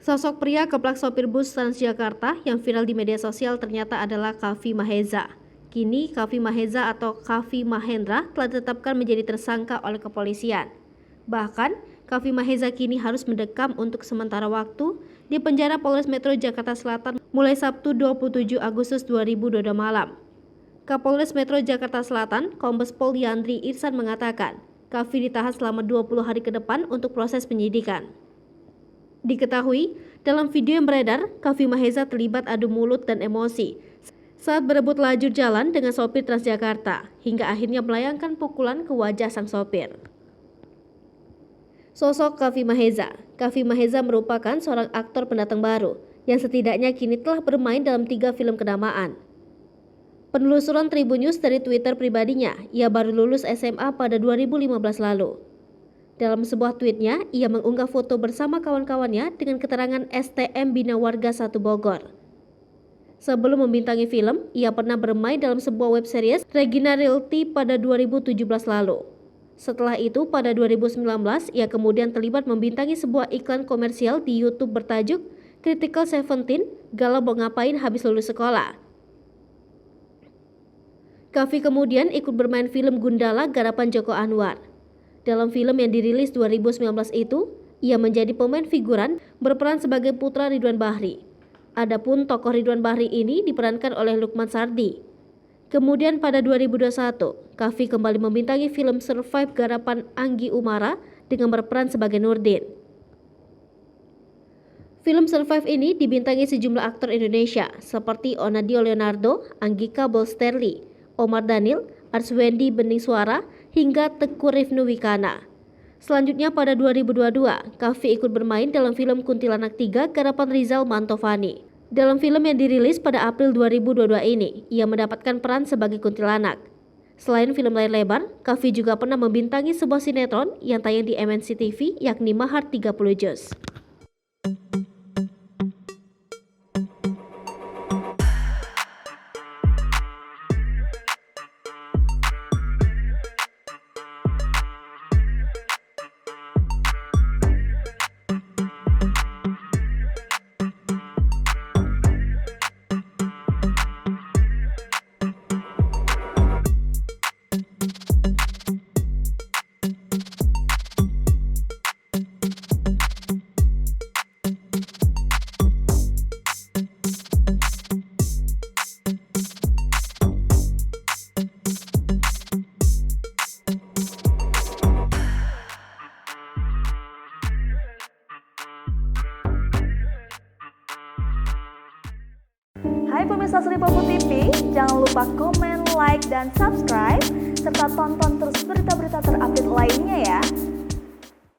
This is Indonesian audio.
Sosok pria keplak sopir bus Transjakarta yang viral di media sosial ternyata adalah Kaffi Maheza. Kini Kaffi Maheza atau Kaffi Mahendra telah ditetapkan menjadi tersangka oleh kepolisian. Bahkan, Kaffi Maheza kini harus mendekam untuk sementara waktu di penjara Polres Metro Jakarta Selatan mulai Sabtu 27 Agustus 2022 malam. Kapolres Metro Jakarta Selatan, Kombes Pol Yandri Ihsan mengatakan, Kaffi ditahan selama 20 hari ke depan untuk proses penyidikan. Diketahui, dalam video yang beredar, Kaffi Maheza terlibat adu mulut dan emosi saat berebut lajur jalan dengan sopir Transjakarta, hingga akhirnya melayangkan pukulan ke wajah sang sopir. Sosok Kaffi Maheza. Kaffi Maheza merupakan seorang aktor pendatang baru yang setidaknya kini telah bermain dalam 3 film kenamaan. Penelusuran Tribun News dari Twitter pribadinya, ia baru lulus SMA pada 2015 lalu. Dalam sebuah tweetnya, ia mengunggah foto bersama kawan-kawannya dengan keterangan STM Bina Warga 1 Bogor. Sebelum membintangi film, ia pernah bermain dalam sebuah web series Regina Realty pada 2017 lalu. Setelah itu, pada 2019, ia kemudian terlibat membintangi sebuah iklan komersial di YouTube bertajuk Critical 17, Galau Mau Ngapain Habis Lulus Sekolah. Kaffi kemudian ikut bermain film Gundala garapan Joko Anwar. Dalam film yang dirilis 2019 itu, ia menjadi pemain figuran berperan sebagai putra Ridwan Bahri. Adapun tokoh Ridwan Bahri ini diperankan oleh Lukman Sardi. Kemudian pada 2021, Kaffi kembali membintangi film Survive garapan Anggi Umara dengan berperan sebagai Nurdin. Film Survive ini dibintangi sejumlah aktor Indonesia seperti Onadio Leonardo, Anggika Bolsterli, Omar Daniel, Arswendi Bening Suara, hingga Teguh Rifnu Wikana. Selanjutnya pada 2022, Kaffi ikut bermain dalam film Kuntilanak 3 garapan Rizal Mantovani. Dalam film yang dirilis pada April 2022 ini, ia mendapatkan peran sebagai kuntilanak. Selain film layar lebar, Kaffi juga pernah membintangi sebuah sinetron yang tayang di MNC TV yakni Mahar 30 Juz. Hai pemirsa Sri Popo TV, jangan lupa komen, like, dan subscribe, serta tonton terus berita-berita terupdate lainnya ya.